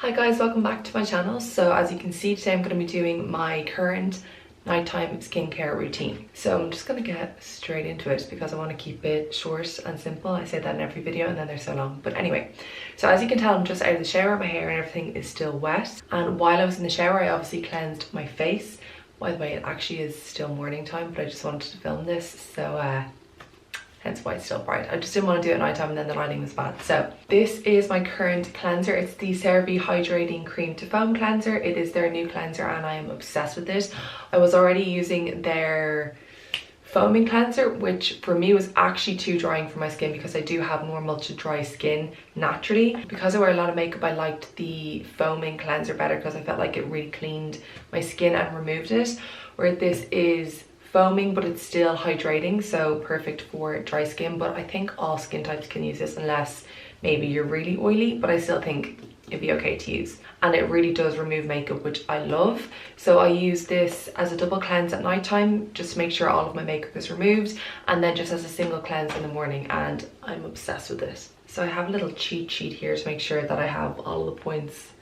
Hi guys, welcome back to my channel. So as you can see, today I'm going to be doing my current nighttime skincare routine. So I'm just going to get straight into it because I want to keep it short and simple. I say that in every video and then they're so long. But anyway, so as you can tell, I'm just out of the shower. My hair and everything is still wet. And while I was in the shower, I obviously cleansed my face. By the way, it actually is still morning time, but I just wanted to film this. So hence why it's still bright. I just didn't want to do it at night time and then the lighting was bad. So this is my current cleanser. It's the CeraVe Hydrating Cream to Foam Cleanser. It is their new cleanser and I am obsessed with it. I was already using their foaming cleanser, which for me was actually too drying for my skin because I do have normal to dry skin naturally. Because I wear a lot of makeup, I liked the foaming cleanser better because I felt like it really cleaned my skin and removed it. Where this is foaming but it's still hydrating, so perfect for dry skin. But I think all skin types can use this unless maybe you're really oily, but I still think it'd be okay to use. And it really does remove makeup, which I love. So I use this as a double cleanse at night time just to make sure all of my makeup is removed, and then just as a single cleanse in the morning, and I'm obsessed with this. So I have a little cheat sheet here to make sure that I have all of the points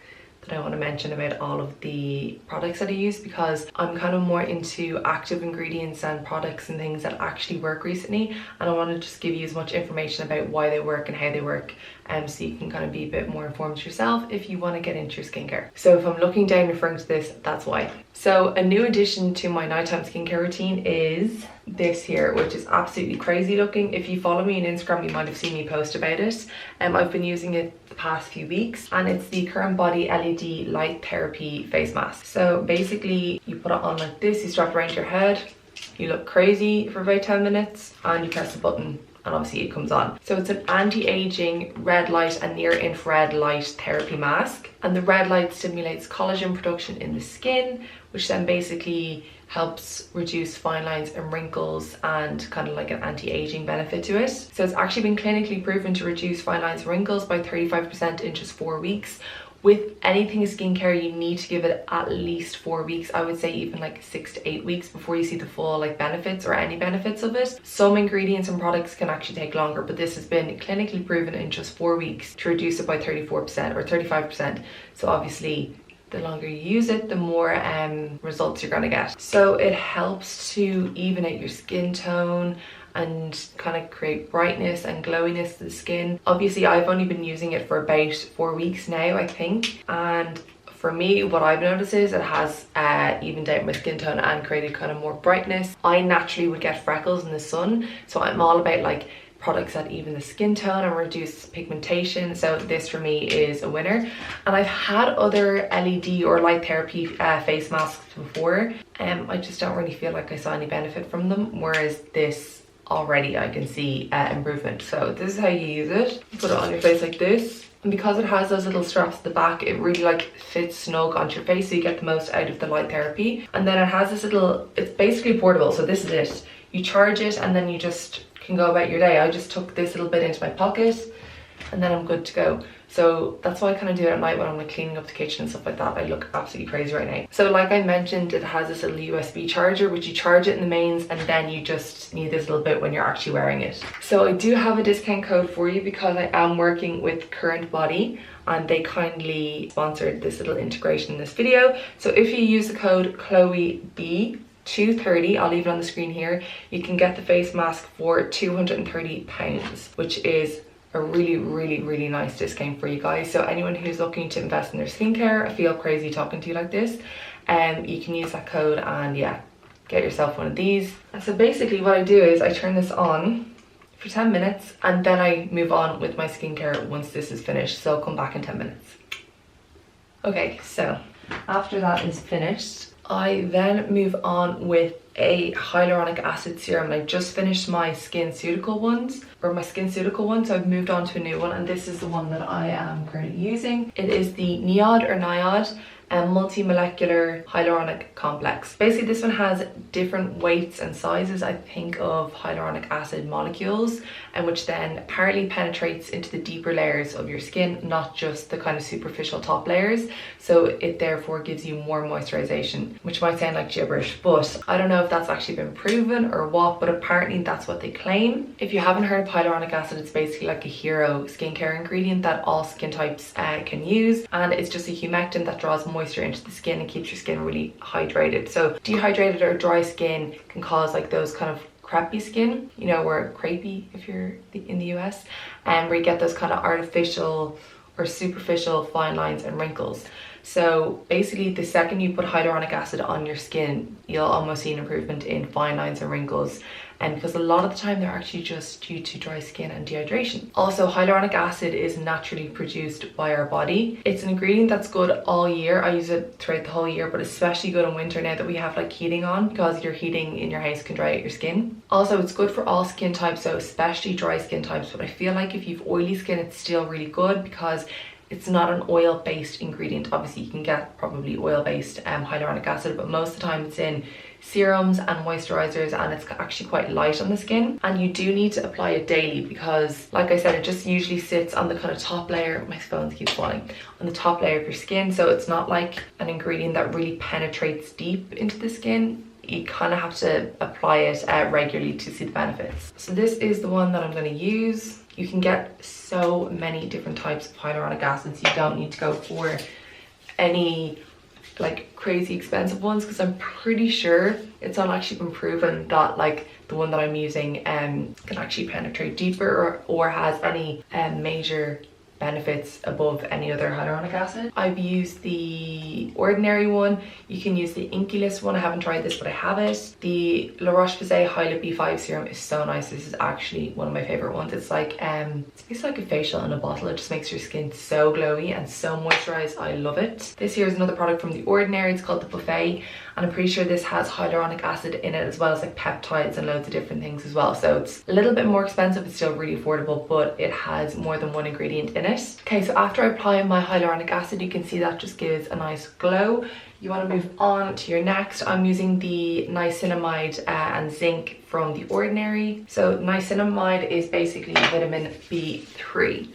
that I want to mention about all of the products that I use, because I'm kind of more into active ingredients and products and things that actually work recently, and I want to just give you as much information about why they work and how they work, so you can kind of be a bit more informed yourself if you want to get into your skincare. So if I'm looking down referring to this, that's why. So a new addition to my nighttime skincare routine is this here, which is absolutely crazy looking. If you follow me on Instagram, you might have seen me post about it. I've been using it the past few weeks, and it's the Current Body LED Light Therapy Face Mask. So basically you put it on like this, you strap it around your head, you look crazy for about 10 minutes and you press the button and obviously it comes on. So it's an anti-aging red light and near infrared light therapy mask, and the red light stimulates collagen production in the skin, which then basically helps reduce fine lines and wrinkles and kind of like an anti-aging benefit to it. So it's actually been clinically proven to reduce fine lines and wrinkles by 35% in just 4 weeks. With anything skincare, you need to give it at least 4 weeks. I would say even like 6 to 8 weeks before you see the full like benefits or any benefits of it. Some ingredients and products can actually take longer, but this has been clinically proven in just 4 weeks to reduce it by 34% or 35%. So obviously the longer you use it, the more results you're gonna get. So it helps to even out your skin tone and kind of create brightness and glowiness to the skin. Obviously I've only been using it for about 4 weeks now, I think, and for me what I've noticed is it has evened out my skin tone and created kind of more brightness. I naturally would get freckles in the sun, so I'm all about like products that even the skin tone and reduce pigmentation. So this for me is a winner. And I've had other LED or light therapy face masks before, I just don't really feel like I saw any benefit from them, whereas this already I can see improvement. So this is how you use it. You put it on your face like this, and because it has those little straps at the back, it really like fits snug onto your face, so you get the most out of the light therapy. And then it has this little, it's basically portable, so this is it. You charge it and then you just can go about your day. I just took this little bit into my pocket and then I'm good to go. So that's why I kind of do it at night when I'm like cleaning up the kitchen and stuff like that. I look absolutely crazy right now. So like I mentioned, it has this little USB charger which you charge it in the mains, and then you just need this little bit when you're actually wearing it. So I do have a discount code for you because I am working with Current Body and they kindly sponsored this little integration in this video. So if you use the code CHLOEB230, I'll leave it on the screen here, you can get the face mask for £230, which is a really nice discount for you guys. So anyone who's looking to invest in their skincare, I feel crazy talking to you like this, you can use that code and yeah, get yourself one of these. And so basically what I do is I turn this on for 10 minutes and then I move on with my skincare once this is finished. So I'll come back in 10 minutes. Okay, so after that is finished, I then move on with a hyaluronic acid serum. I just finished my SkinCeutical ones, so I've moved on to a new one, and this is the one that I am currently using. It is the NIOD a multi-molecular hyaluronic complex. Basically this one has different weights and sizes, I think, of hyaluronic acid molecules, and which then apparently penetrates into the deeper layers of your skin, not just the kind of superficial top layers. So it therefore gives you more moisturization, which might sound like gibberish, but I don't know if that's actually been proven or what, but apparently that's what they claim. If you haven't heard of hyaluronic acid, it's basically like a hero skincare ingredient that all skin types can use, and it's just a humectant that draws moisture into the skin and keeps your skin really hydrated. So dehydrated or dry skin can cause like those kind of crepey skin, you know, or crepey if you're in the US, and where you get those kind of artificial or superficial fine lines and wrinkles. So basically the second you put hyaluronic acid on your skin, you'll almost see an improvement in fine lines and wrinkles, and because a lot of the time they're actually just due to dry skin and dehydration. Also, hyaluronic acid is naturally produced by our body. It's an ingredient that's good all year. I use it throughout the whole year, but especially good in winter now that we have like heating on, because your heating in your house can dry out your skin. Also, it's good for all skin types, so especially dry skin types, but I feel like if you've oily skin, it's still really good because it's not an oil-based ingredient. Obviously you can get probably oil-based hyaluronic acid, but most of the time it's in serums and moisturizers, and it's actually quite light on the skin, and you do need to apply it daily because, like I said, it just usually sits on the kind of top layer. My phone keeps falling. On the top layer of your skin, so it's not like an ingredient that really penetrates deep into the skin. You kind of have to apply it regularly to see the benefits. So this is the one that I'm going to use. You can get so many different types of hyaluronic acids. You don't need to go for any like crazy expensive ones, because I'm pretty sure it's not actually been proven that like the one that I'm using can actually penetrate deeper or has any major benefits above any other hyaluronic acid. I've used the ordinary one. You can use the inky list one. I haven't tried this, but I have it. The Roche Hyalip B5 serum is so nice. This is actually one of my favorite ones. It's like it's basically like a facial in a bottle. It just makes your skin so glowy and so moisturized. I love it. This here is another product from the Ordinary. It's called the Buffet, and I'm pretty sure this has hyaluronic acid in it, as well as like peptides and loads of different things as well. So it's a little bit more expensive. It's still really affordable, but it has more than one ingredient in it. Okay, so after I apply my hyaluronic acid, you can see that just gives a nice glow. You want to move on to your next. I'm using the niacinamide and zinc from the Ordinary. So niacinamide is basically vitamin B3.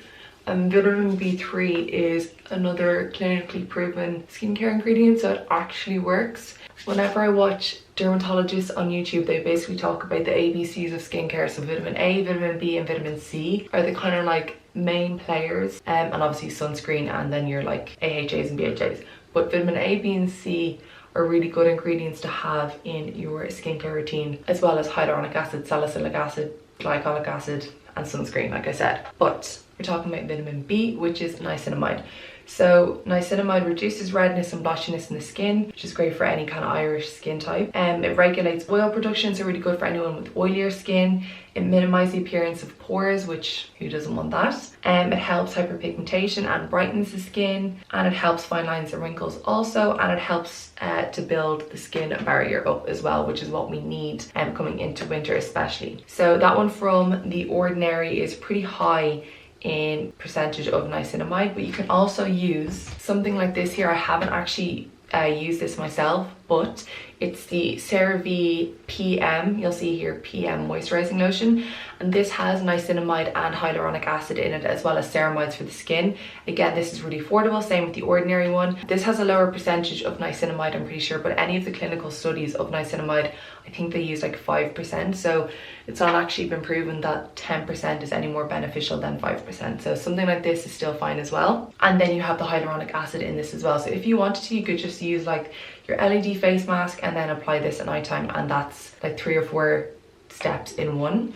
Vitamin B3 is another clinically proven skincare ingredient, so it actually works. Whenever I watch dermatologists on YouTube, they basically talk about the ABCs of skincare. So vitamin A, vitamin B and vitamin C are the kind of like main players, and obviously sunscreen, and then your like AHAs and BHAs. But vitamin A, B and C are really good ingredients to have in your skincare routine, as well as hyaluronic acid, salicylic acid, glycolic acid and sunscreen, like I said. But we're talking about vitamin B, which is niacinamide. So niacinamide reduces redness and blotchiness in the skin, which is great for any kind of Irish skin type. It regulates oil production, so really good for anyone with oilier skin. It minimizes the appearance of pores, which who doesn't want that? It helps hyperpigmentation and brightens the skin, and it helps fine lines and wrinkles also, and it helps to build the skin barrier up as well, which is what we need coming into winter especially. So that one from the Ordinary is pretty high in percentage of niacinamide, but you can also use something like this here. I haven't actually used this myself, but it's the CeraVe PM. You'll see here PM moisturizing lotion, and this has niacinamide and hyaluronic acid in it, as well as ceramides for the skin. Again, this is really affordable, same with the Ordinary one. This has a lower percentage of niacinamide, I'm pretty sure, but any of the clinical studies of niacinamide, I think they use like 5%, so it's not actually been proven that 10% is any more beneficial than 5%. So something like this is still fine as well. And then you have the hyaluronic acid in this as well. So if you wanted to, you could just use like your LED face mask and then apply this at night time, and that's like 3 or 4 steps in one.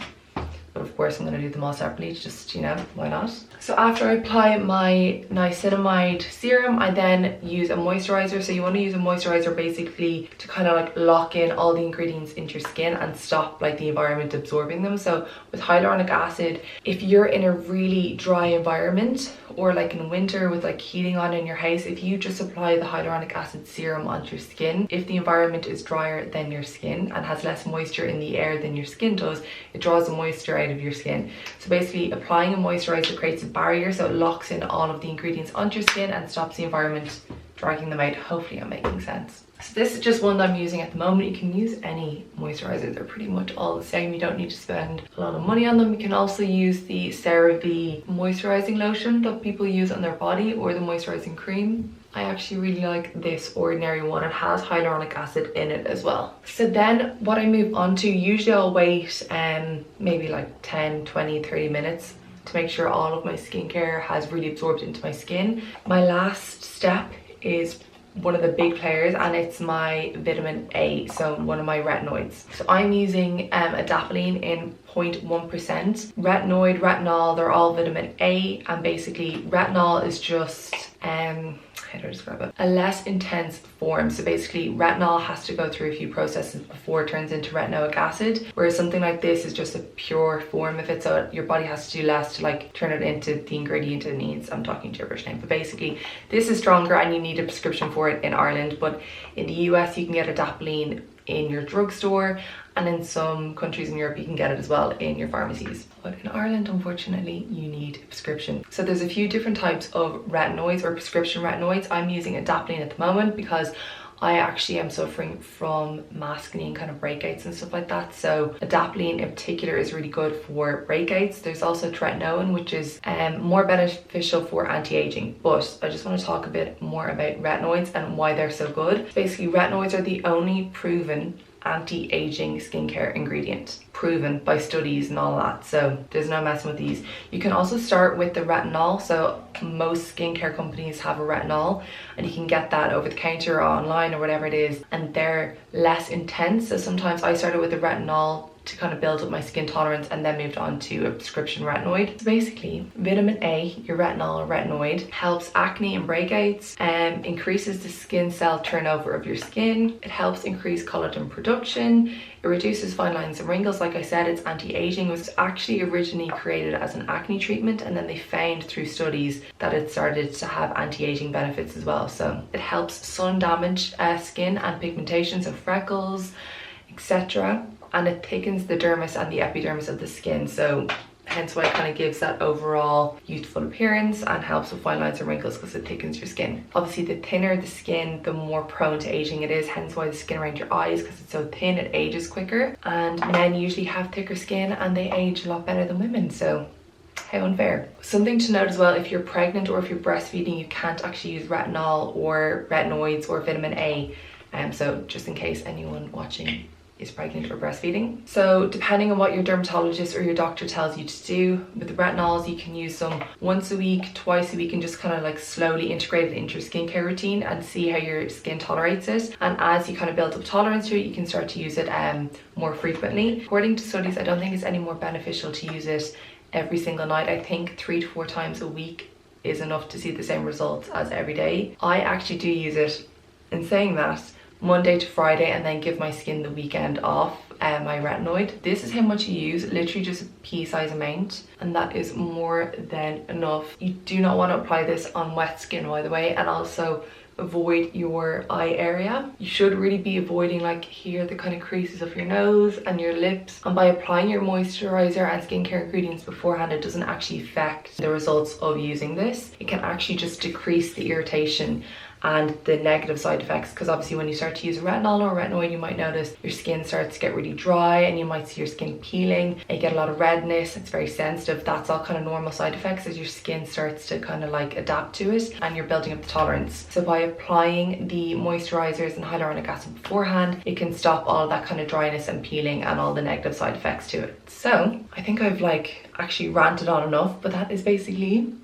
But of course I'm going to do them all separately, just, you know, why not? So after I apply my niacinamide serum, I then use a moisturizer. So you want to use a moisturizer basically to kind of like lock in all the ingredients into your skin and stop like the environment absorbing them. So with hyaluronic acid, if you're in a really dry environment, or like in winter with like heating on in your house, if you just apply the hyaluronic acid serum onto your skin, if the environment is drier than your skin and has less moisture in the air than your skin does, it draws the moisture out of your skin. So basically applying a moisturizer creates a barrier, so it locks in all of the ingredients onto your skin and stops the environment dragging them out. Hopefully I'm making sense. So this is just one that I'm using at the moment. You can use any moisturizer, they're pretty much all the same. You don't need to spend a lot of money on them. You can also use the CeraVe moisturizing lotion that people use on their body, or the moisturizing cream. I actually really like this ordinary one. It has hyaluronic acid in it as well. So then what I move on to, usually I'll wait maybe like 10, 20, 30 minutes to make sure all of my skincare has really absorbed into my skin. My last step is one of the big players, and it's my vitamin A, so one of my retinoids. So I'm using Adapalene in 0.1%. Retinoid, retinol, they're all vitamin A, and basically retinol is just how do I describe it? A less intense form. So basically retinol has to go through a few processes before it turns into retinoic acid, whereas something like this is just a pure form of it, so your body has to do less to like turn it into the ingredient it needs. I'm talking gibberish now, but basically this is stronger and you need a prescription for it in Ireland, but in the US you can get Adapalene in your drugstore, and in some countries in Europe you can get it as well in your pharmacies. But in Ireland, unfortunately, you need a prescription. So there's a few different types of retinoids or prescription retinoids. I'm using Adapalene at the moment because I actually am suffering from maskne and kind of breakouts and stuff like that. So Adapalene in particular is really good for breakouts. There's also tretinoin, which is more beneficial for anti-aging. But I just want to talk a bit more about retinoids and why they're so good. Basically, retinoids are the only proven anti-aging skincare ingredient, proven by studies and all that, so there's no messing with these. You can also start with the retinol. So most skincare companies have a retinol, and you can get that over the counter or online or whatever it is, and they're less intense. So sometimes I started with the retinol to kind of build up my skin tolerance, and then moved on to a prescription retinoid. So basically, vitamin A, your retinol or retinoid, helps acne and breakouts, and increases the skin cell turnover of your skin. It helps increase collagen production. It reduces fine lines and wrinkles. Like I said, it's anti-aging. It was actually originally created as an acne treatment, and then they found through studies that it started to have anti-aging benefits as well. So it helps sun damaged skin and pigmentation, so freckles, etc. And it thickens the dermis and the epidermis of the skin, so hence why it kind of gives that overall youthful appearance and helps with fine lines and wrinkles, because it thickens your skin. Obviously, the thinner the skin, the more prone to aging it is, hence why the skin around your eyes, because it's so thin, it ages quicker. And men usually have thicker skin and they age a lot better than women, so how unfair. Something to note as well, if you're pregnant or if you're breastfeeding, you can't actually use retinol or retinoids or vitamin A. So just in case anyone watching is pregnant or breastfeeding. So depending on what your dermatologist or your doctor tells you to do, with the retinols you can use some once a week, twice a week, and just kind of like slowly integrate it into your skincare routine and see how your skin tolerates it. And as you kind of build up tolerance to it, you can start to use it more frequently. According to studies, I don't think it's any more beneficial to use it every single night. I think 3 to 4 times a week is enough to see the same results as every day. I actually do use it, in saying that, Monday to Friday, and then give my skin the weekend off, my retinoid. This is how much you use, literally just a pea-sized amount, and that is more than enough. You do not want to apply this on wet skin, by the way, and also avoid your eye area. You should really be avoiding like here, the kind of creases of your nose and your lips. And by applying your moisturizer and skincare ingredients beforehand, it doesn't actually affect the results of using this. It can actually just decrease the irritation and the negative side effects, because obviously when you start to use a retinol or retinoid, you might notice your skin starts to get really dry, and you might see your skin peeling, and you get a lot of redness. It's very sensitive. That's all kind of normal side effects as your skin starts to kind of like adapt to it, and you're building up the tolerance. So by applying the moisturizers and hyaluronic acid beforehand, it can stop all of that kind of dryness and peeling and all the negative side effects to it. So I think I've like actually ranted on enough, but that is basically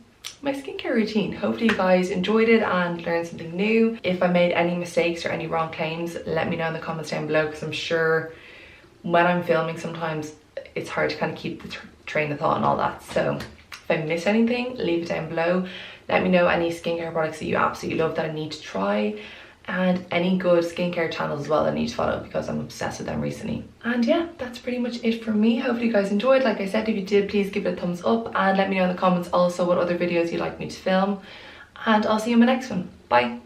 my skincare routine. Hopefully you guys enjoyed it and learned something new. If I made any mistakes or any wrong claims, let me know in the comments down below, because I'm sure when I'm filming sometimes it's hard to kind of keep the train of thought and all that. So if I miss anything, leave it down below. Let me know any skincare products that you absolutely love that I need to try, and any good skincare channels as well that I need to follow, because I'm obsessed with them recently. And yeah, that's pretty much it from me. Hopefully you guys enjoyed. Like I said, if you did, please give it a thumbs up, and let me know in the comments also what other videos you'd like me to film, and I'll see you in my next one. Bye.